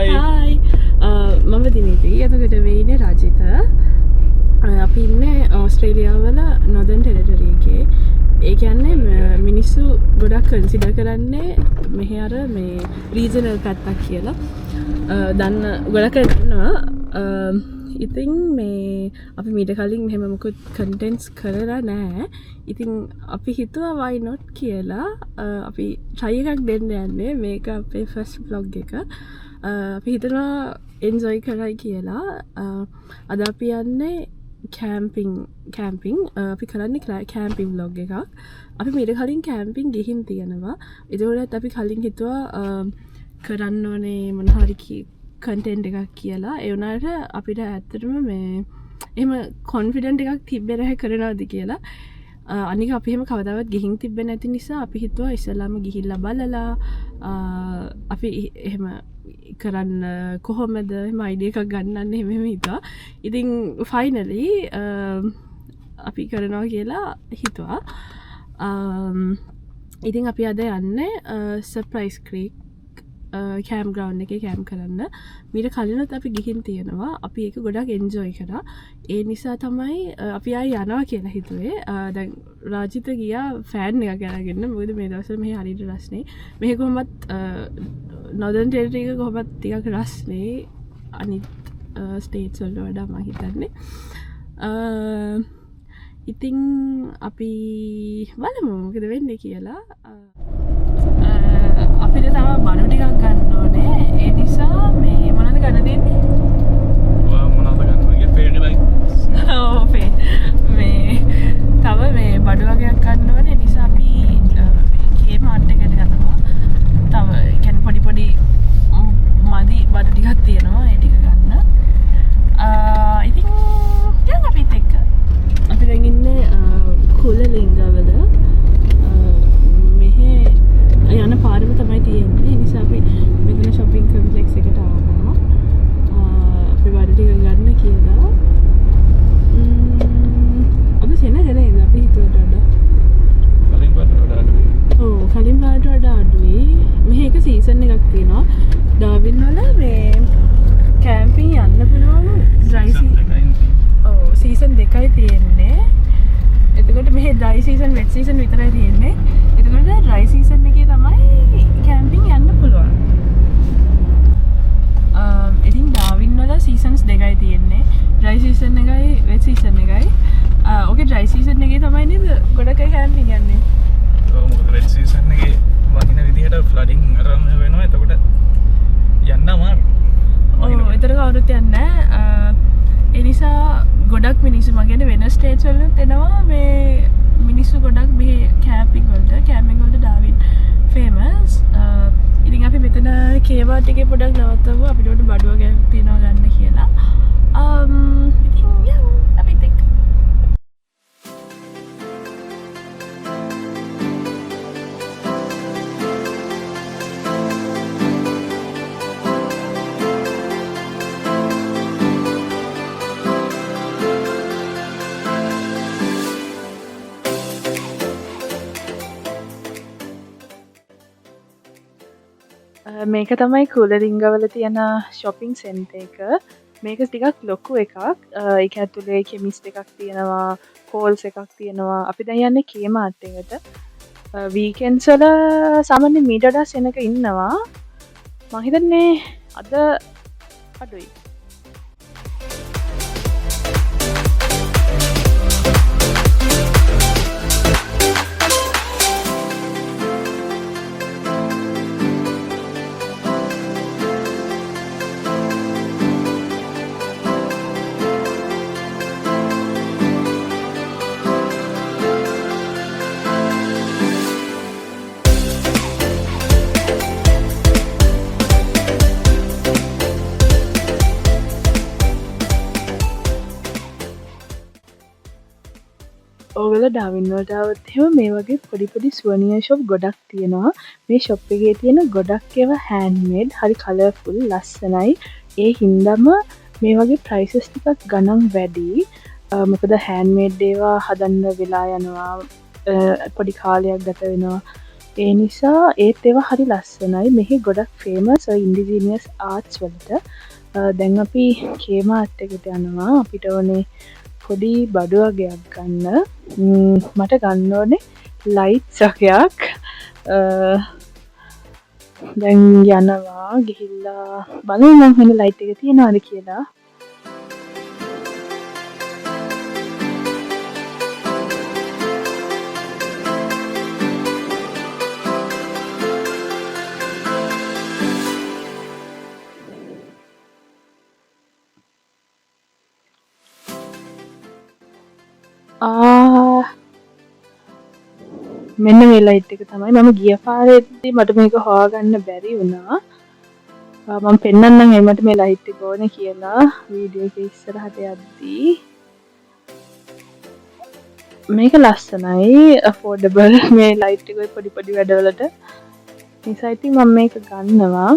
Hi මම දිනිති එතකට වෙයිනේ රජිත අපි ඉන්නේ ඕස්ට්‍රේලියාවල නොදන් ටෙරිටරියකේ ඒ කියන්නේ මිනිස්සු ගොඩක් කන්සිඩර් කරන්නේ මෙහෙ අර මේ රීජනල් පැත්තක් කියලා දන්න ගොඩක් දන්නවා ඉතින් මේ අපි මීට කලින් මෙහෙම මොකුත් කන්ටෙන්ට්ස් කරලා නෑ ඉතින් අපි හිතුවා why not කියලා අපි try එකක් දෙන්න යන්නේ මේක අපේ first vlog එක අපි හිතනවා enjoy කරයි කියලා අද අපි යන්නේ කැම්පිං අපි කරන්නේ කැම්පිං vlog එකක් අපි මීට කලින් කැම්පිං ගිහින් තියෙනවා ඒකෝලත් අපි කලින් හිතුවා කරන්න ඕනේ මොන හරි කන්ටෙන්ට් එකක් කියලා ඒ වුණාට අපිට ඇත්තටම මේ එහෙම කොන්ෆිඩන්ට් එකක් තිබ්බේ නැහැ කරනවාද කියලා අනික අපි එහෙම කවදාවත් ගිහින් තිබ්බේ නැති නිසා අපි හිතුවා ඉස්සෙල්ලාම ගිහිල්ලා බලලා අපි එහෙම කරන්න කොහොමද එහෙම අයිඩියා එකක් ගන්නන්න එහෙම හිතුවා ඉතින් ෆයිනලි අපි කරනවා කියලා හිතුවා ඉතින් අපි අද යන්නේ සර්ප්‍රයිස් ක්‍රීක් කෑම් ග්‍රවන්් එක කෑම් කරන්න මීට කලිනත් අපි ගිහින් තියෙනවා අපි ඒක ගොඩක් එන්ජෝයි කරා ඒ නිසා තමයි අපි ආයි යනවා කියලා හිතුවේ දැන් රාජිත ගියා ෆෑන් එක කරගෙන මොකද මේ දවස්වල මෙහි හරියට රස්නේ මෙහි කොහොමත් නොදර්න් ටෙරිටරි එක කොහොමත් ටිකක් රස්නේ අනිත් ස්ටේට්ස් වලට වඩා මම හිතන්නේ ඉතින් අපි බලමු මොකද වෙන්නේ කියලා අපිට තම බඩු ටිකක් ගන්න ඕනේ ඒ නිසා මේ මොනවද ගන්න දෙන්නේ මොනවද ගන්නවගේ ෆේඩලයි මේ තව මේ බඩු වගේක් ගන්න ඕනේ ඒ නිසා අපි කේ මාට් එකට යනවා තව කියන්නේ පොඩි මදි බඩු ටිකක් තියෙනවා ඒ ටික ගන්න ඉතින් දැන් අපිත් එක්ක අපි දැන් ඉන්නේ කුලලිංගවල යන පාරම තමයි තියෙන්නේ ඒ නිසා අපි මෙතන shopping complex එකට ආවම අපි බඩු ටික ගන්න කියලා අපි සෙනග නේද අපි හිතුවට වඩා කලින් පාරට වඩා අඩුයි ඔව් කලින් පාරට වඩා අඩුයි මෙහි එක සීසන් එකක් තියෙනවා ඩාවින් වල මේ කැම්පින් යන්න පුළුවන් ඩ්‍රයි සීසන් දෙකයි තියෙන්නේ එතකොට මෙහි ඩ්‍රයි සීසන් වෙට් සීසන් විතරයි තියෙන්නේ එතකොට ඩ්‍රයි සීසන් එකේ තමයි කැම්පින් යන්න පුළුවන් ඉතින් ඩාවින් වල සීසන්ස් දෙකයි තියෙන්නේ ඩ්‍රයි සීසන් එකයි වෙට් සීසන් එකයි ඕකේ ඩ්‍රයි සීසන් එකේ තමයි නේද ගොඩක් අය කැම්පින් යන්නේ ඔව් මොකද වෙට් සීසන් එකේ වහින විදිහට ෆ්ලඩින් අරන් වෙනවා එතකොට යන්න අමාරුයි ඔව් ඒතර කවුරුත් යන්නේ නැහැ ඒ නිසා ගොඩක් මිනිස්සු මගෙන් වෙන ස්ටේට්ස් වලත් එනවා මේ මිනිස්සු ගොඩක් මේ කැම්පින් වලට ඩාවින් ෆේමස් ඉතින් අපි මෙතන කේවාට් එකේ පොඩක් නවත්තමු අපිට උඩ බඩුව ගෑක් තියනවා ගන්න කියලා ඉතින් යමු අපිත් එක්ක මේක තමයි කුලරිංගවල තියෙන shopping center එක මේක ටිකක් ලොකු එකක් ඒක ඇතුලේ කෙමිස්ට් එකක් තියෙනවා කෝල්ස් එකක් තියෙනවා අපි දැන් යන්නේ කේ මාර්ට් එකට වීකෙන්ඩ්ස් වල සාමාන්‍ය මීට වඩා සෙනග ඉන්නවා මම හිතන්නේ අද අඩුයි ඕගල ඩාවින් වලට આવත් එහෙම මේ වගේ පොඩි සුවනියර් ෂොප් ගොඩක් තියෙනවා මේ ෂොප් එකේ තියෙන ගොඩක් ඒවා හෑන්ඩ්මේඩ් හරි කලර්ෆුල් ලස්සනයි ඒ හින්දාම මේ වගේ ප්‍රයිසස් ටිකක් ගණන් වැඩි මොකද හෑන්ඩ්මේඩ් ඒවා හදන්න වෙලා යනවා පොඩි කාලයක් ගත වෙනවා ඒ නිසා ඒත් ඒවා හරි ලස්සනයි. මෙහි ගොඩක් ෆේමස් ඉන්ඩිජීනියස් ආර්ට්ස් වලට. දැන් අපි කේමාර්ට් එකට යනවා. අපිට ඕනේ පොඩි බඩු වගයක් ගන්න. මට ගන්න ඕනේ ලයිට්ස් වගයක්. දැන් යනවා ගිහිල්ලා බලමු මම වෙන ලයිට් එක තියනවාද කියලා. මෙන්න මේ ලයිට් එක තමයි මම ගිය පාරේදී මට මේක හොයාගන්න බැරි වුණා. මම පෙන්නන්නම් එමට මේ ලයිට් එක ඕනේ කියලා වීඩියෝ එක ඉස්සරහට යද්දී. මේක ලස්සනයි affordable මේ ලයිට් එක පොඩි පොඩි වැඩවලට. නිසා ඉතින් මම මේක ගන්නවා.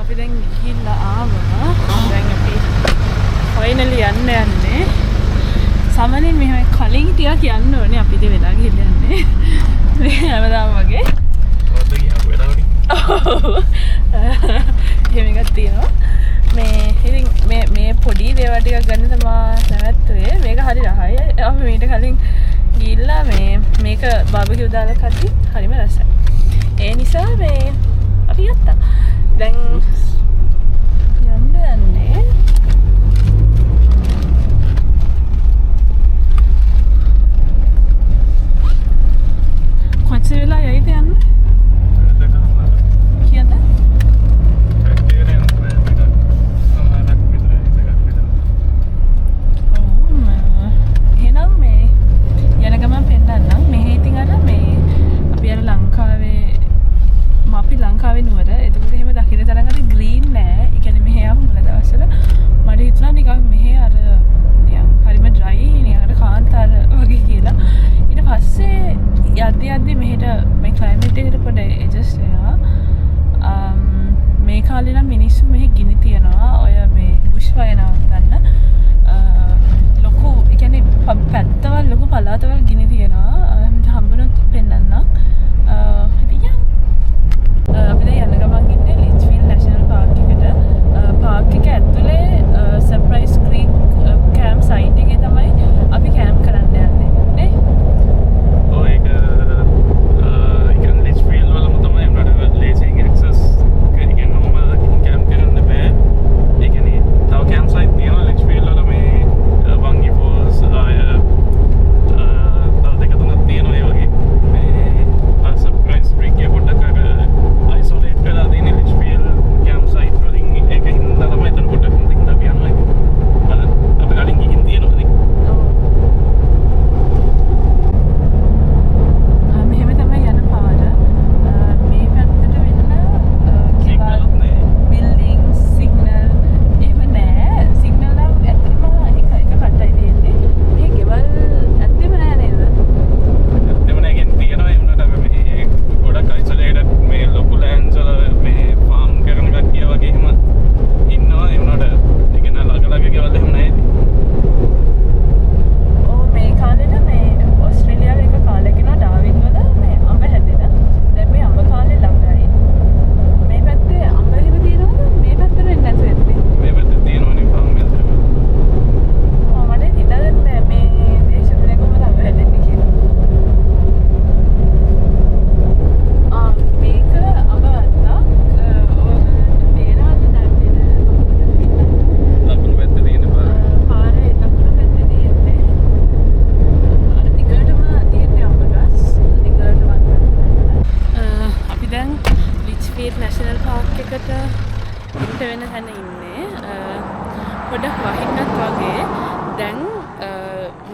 අපි දැන් ගිහිල්ලා ආවා. දැන් අපි ෆයිනලි යන්නේ. සමලින් මෙහෙම කලින් ටිකක් යන්න ඕනේ අපිට වෙලා ගිහින් යන්නේ. මේ හැමදාම වගේ. ඔද්ද ගියාපු වෙලාවනේ. එහෙම එකක් තියෙනවා. මේ ඉතින් මේ පොඩි දේවල් ටිකක් ගන්න තමයි නැවැත්තුවේ. මේක හරි රහයි. අපි මීට කලින් ගිහිල්ලා මේක බාබකියු දාලා කටි හරිම රසයි. ඒ නිසා මේ අපි ගත්තා. දැන් යන්නේ කොච්චර වෙලා යයිද යන්නේ කියන්න එහෙනම් මේ යන ගමන් පෙන්නන්නම්. මෙහෙ ඉතින් අර මේ අපි අර ලංකාවේ නුවර එතකොට එහෙම දකින්න තරම් අර ග්‍රීන් නෑ. ඒ කියන්නේ මෙහෙ ආව මුල දවස්වල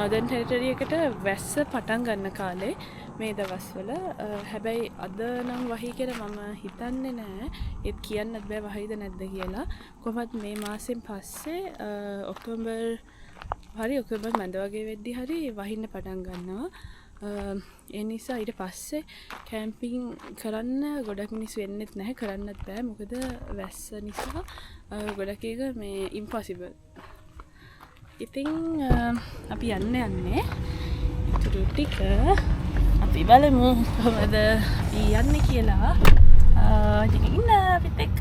නොදන් ටෙරිටරි එකට වැස්ස පටන් ගන්න කාලේ මේ දවස්වල හැබැයි අද නම් වහී කියලා මම හිතන්නේ නෑ ඒත් කියන්නත් බෑ වහයිද නැද්ද කියලා කොහොමත් මේ මාසෙන් පස්සේ ඔක්තෝබර් මැද වගේ වෙද්දි හරි වහින්න පටන් ගන්නවා ඒ නිසා ඊට පස්සේ කැම්පින් කරන්න ගොඩක් මිනිස්සු වෙන්නෙත් නැහැ කරන්නත් බෑ මොකද වැස්ස නිසා ගොඩක් එක මේ ඉම්පොසිබල් ඉතින් අපි යන්නේ ඉතුරු ටික අපි බලමු කොහොමද යන්නේ කියලා ඉන්න අපිත් එක්ක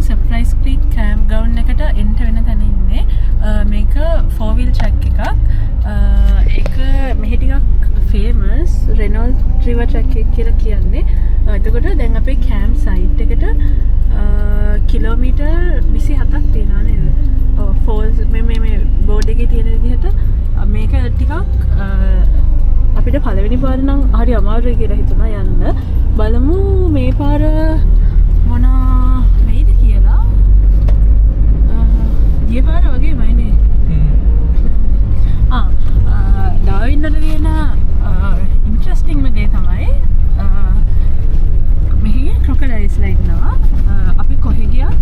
සර්ප්‍රයිස් ක්‍රීක් කෑම්ප් ග්‍රවුන්ඩ් එකට එන්ටර් වෙන තැන ඉන්නේ. මේක 4-wheel track එකක්. ඒක මෙහි ටිකක් ෆේමස් රෙනෝල්ඩ් රිවර් ට්‍රැක් එක කියලා කියන්නේ. එතකොට දැන් අපේ කෑම්ප් සයිට් එකට කිලෝමීටර් 27ක් තියෙනවා නේද? ඔව් ෆෝල්ස් මේ බෝඩ් එකේ තියෙන විදිහට මේක ටිකක් අපිට පළවෙනි පාර නම් හරි අමාරුයි කියලා හිතුණා යන්න. බලමු මේ පාර මොන වෙයිද කියලා. ගිය පාර වගේ වයිනේ. ඩාවින්නට තියෙන ඉන්ට්‍රස්ටිංම දේ තමයි මෙහි ක්‍රොකඩයිල්ස්ලා ඉන්නවා. අපි කොහෙ ගියත්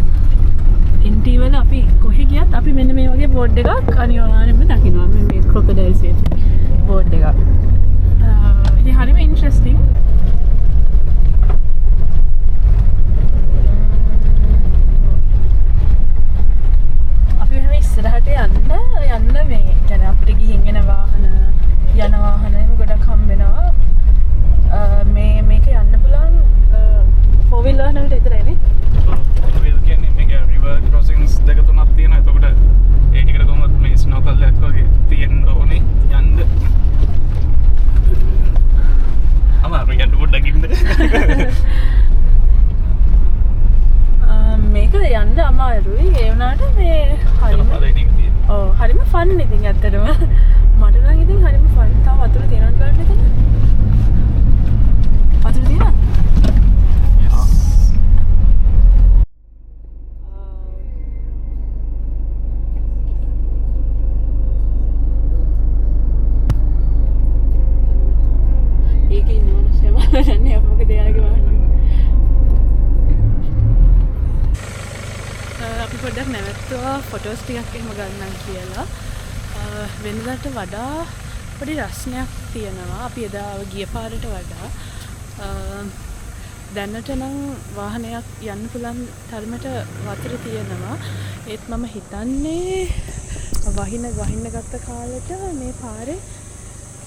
එන්ටී වල අපි කොහෙ ගියත් අපි මෙන්න මේ වගේ බෝඩ් එකක් අනිවාර්යයෙන්ම දකිනවා. මේ ක්‍රොකඩයිල්ස් බෝඩ් එකක්. ඉතින් හරිම ඉන්ට්‍රස්ටිං. ඉස්සරහට යන්න මේ يعني අපිට ගිහින් එන වාහන යන වාහනෙම ගොඩක් හම්බ වෙනවා. මේක යන්න පුළුවන් 4-wheel වාහන වලට විතරයි නේ. 4-wheel කියන්නේ මේක river crossings දෙක තුනක් තියෙනවා. එතකොට ඒ ටිකට කොහොමද මේ ස්නෝකල් එකක් වගේ තියෙන්න ඕනේ යන්න. අමාරුයි යන්න පොඩ්ඩක් ඉන්න. මේක යන්න අමාරුයි. ඒ වුණාට මේ හරිම ෆන් ඉතින් ඇත්තටම. මට නම් ඉතින් හරිම ෆන්. තාම වතුර තියෙනවද බලන්න එතන? වතුර තියෙනවද? ඒකේ ඉන්නවනේ සමහරවල්න්නේ මොකද එයාගේ වාහනේ. අපි පොඩ්ඩක් නැවතුවා ෆොටෝස් ටිකක් එහෙම ගන්නම් කියලා. වෙනදාට වඩා පොඩි රස්නයක් තියෙනවා අපි එදා ගිය පාරට වඩා. දැනට නම් වාහනයක් යන්න පුළුවන් තරමට වතුර තියෙනවා. ඒත් මම හිතන්නේ වහින්න ගත්ත කාලෙට මේ පාරේ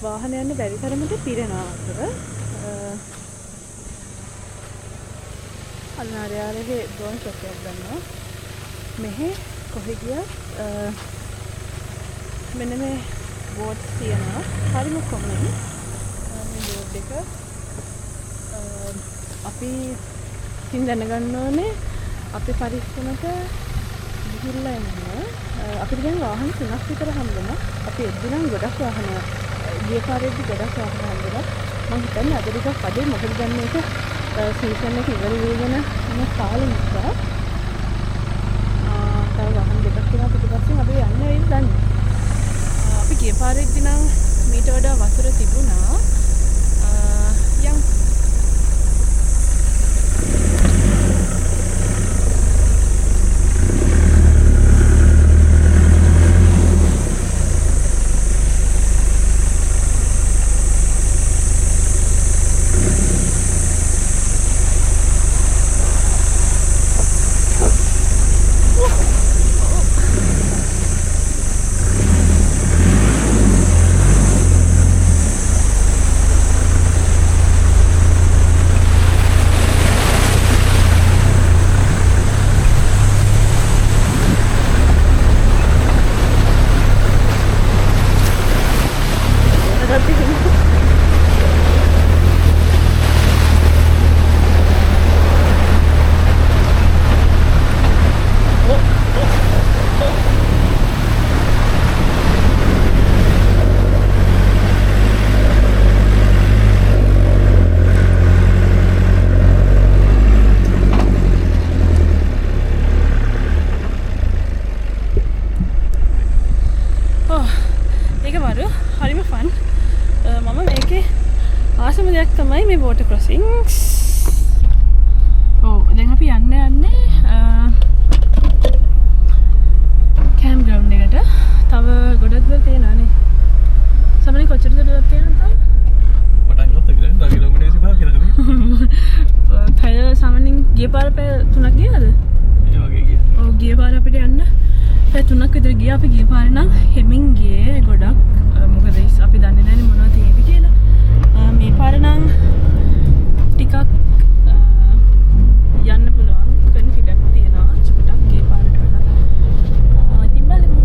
වාහන යන්න බැරි තරමට පිරෙනවා වතුර. අල්ලාරයාලගේ ඩ්‍රෝන් ෂොට් එකක් ගන්නවා. මෙහෙ කොහෙ ගියත් මෙන්න මේ බෝඩ්ස් තියෙනවා. හරිම කොමන් මේ බෝඩ් එක. අපි ඉතින් දැනගන්න ඕනේ අපි පරිස්සමට ගිහිල්ලා එන්න. අපිට දැන් වාහන 3ක් විතර හම්බුණා. අපි එද්දි නම් ගොඩක් වාහන ගිය පාරේදී ගොඩක් වාහන හම්බුණා. මම හිතන්නේ අද ටිකක් අඩුයි. මොකද දැන් මේක සීසන් එක ඉවර වෙගෙන යන කාලෙ නිසා වාහන දෙකක් තියෙනවා පිටිපස්සෙන් අපි යන්න වෙයි දන්නේ. අපි ගිය පාරේදී නම් මීට වඩා වතුර තිබුණා. යම් මේක මරු හරිම ෆන්. මම මේකේ ආසම දෙයක් තමයි මේ වෝටර් ක්‍රොසින්ග්ස්. ඔව් දැන් අපි යන්නේ කැම්ප් ග්‍රවුන්ඩ් එකට. තව ගොඩක් දුර තියෙනවානේ. සමහරවිට කොච්චර දුරක් තියෙනවද? පටන් ගත්තා කියලා 10 කිලෝමීටර් 25 කියලා කවි. පැය සමනින් ගිය පාර පැය 3ක් ගියාද? ඒ වගේ ගියා. ඔව් ගිය පාර අපිට යන්න පැය 3ක් විතර ගියා. අපි ගිය පාර නම් හෙමින් ගියේ ගොඩක්. මොකද අපි දන්නේ නැනේ මොනවද තියෙන්නේ කියලා. මේ පාර නම් ටිකක් යන්න පුළුවන්. කන්ෆිඩන්ට් තියනවා චුට්ටක් ගිය පාරට වඩා. ඉතින් බලමු.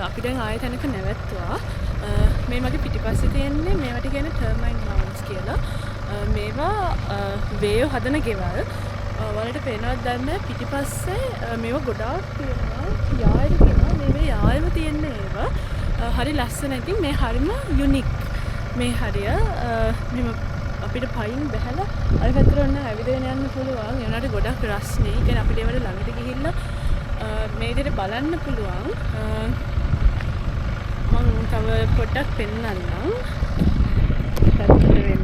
අපි දැන් ආයෙ තැනක නැවැත්තුවා. මේ මගේ පිටිපස්සේ තියෙන්නේ මේවට කියන්නේ ටර්මයින් මවුන්ට්ස් කියලා. මේවා වේව් හදන ගෙවල්. වලට පේනවත් දන්නේ පිටිපස්සේ මේවා ගොඩාක් තියෙනවා. යායර තියෙනවා. මේ යායම තියෙන්නේ ඒවා. හරි ලස්සන. ඉතින් මේ හරිම යුනික්. මේ හරිය මෙම අපිට පයින් බැහැලා අර පැත්තට ඔන්න ඇවිදගෙන යන්න පුළුවන්. ඒ වුණාට ගොඩක් රස්නේ. ඒ කියන්නේ අපිට ඒවට ළඟට ගිහිල්ලා මේ විදිහට බලන්න පුළුවන්. මම තව පොඩ්ඩක් පෙන්නන්නම්. පැත්තට වෙන්න.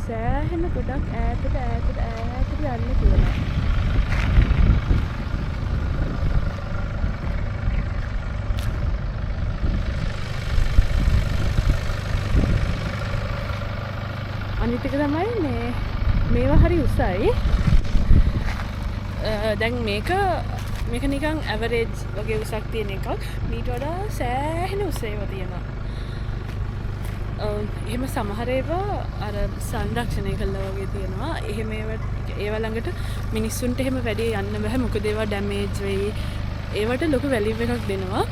සෑහෙන ගොඩක් ඈතට යන්න කියලා. අනිත් එක තමයි මේවා හරි උසයි. දැන් මේක නිකන් ඇවරේජ් වගේ උසක් තියෙන එකක්. මීට වඩා සෑහෙන උස ඒවා තියෙනවා. එහෙම සමහර ඒවා අර සංරක්ෂණය කළා වගේ තියෙනවා. එහෙම ඒවා ළඟට මිනිස්සුන්ට එහෙම වැඩි යන්න බෑ. මොකද ඒවා ඩැමේජ් වෙයි. ඒවට ලොකු වැලියු එකක් දෙනවා.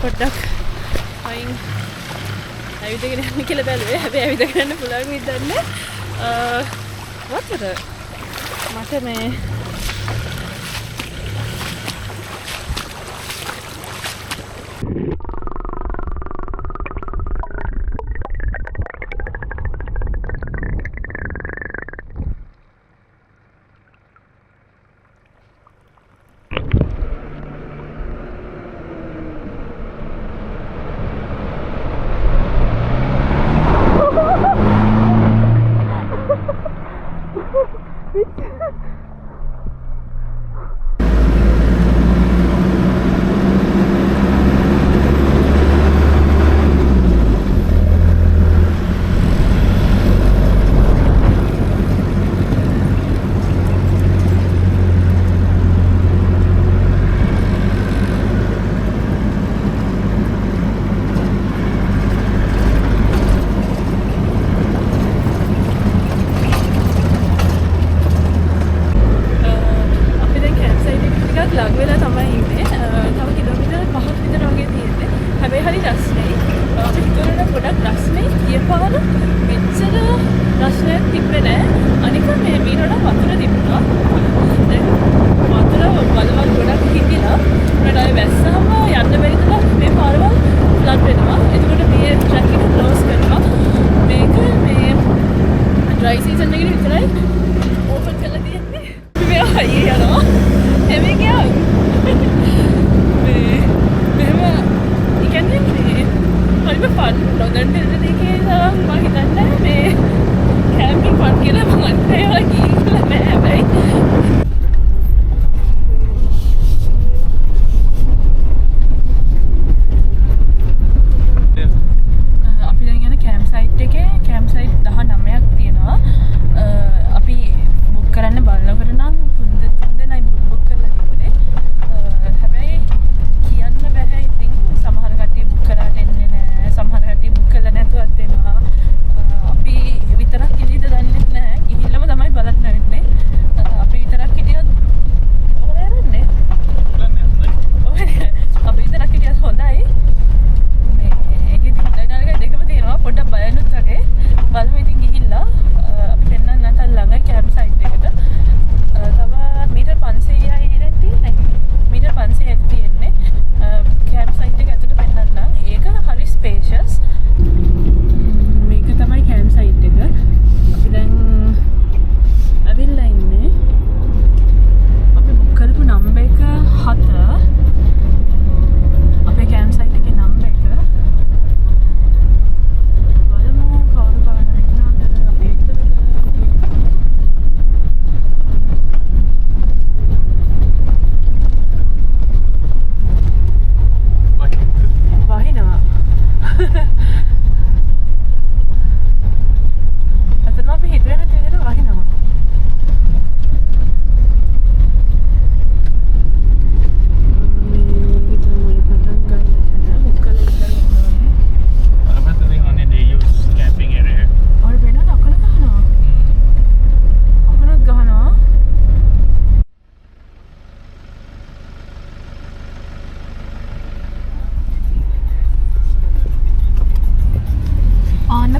පොඩ්ඩක් අයින් ඇවිදගෙන යන්න කියලා බැලුවේ. හැබැයි ඇවිදගෙන යන්න පුළුවන් වෙයිද දන්නේ නැහැ. මට මේ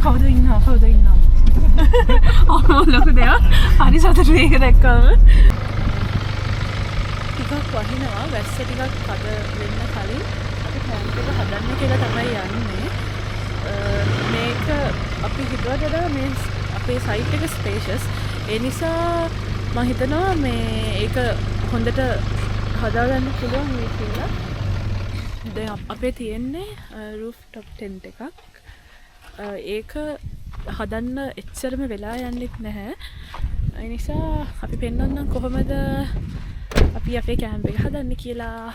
කවුද ඉන්නවා ලොකු දෙයක් හරි සතුටු මේක දැක්කම ටිකක් වහිනවා වැස්ස ටිකක් කඩ වෙන්න කලින් අපි කැම්ප් එක හදන්න කියලා තමයි යන්නේ මේක අපි හිතුවට මේ අපේ සයිට් එක ස්පේෂස් ඒ නිසා මම හිතනවා මේ ඒක හොඳට හදාගන්න පුළුවන් වෙයි කියලා දැන් අපේ තියෙන්නේ රූෆ් টপ ටෙන්ට් එකක් ඒක හදන්න එච්චරම වෙලා යන්නෙත් නැහැ. ඒ නිසා අපි පෙන්නන්නම් කොහොමද අපි අපේ කැම්ප් එක හදන්නේ කියලා.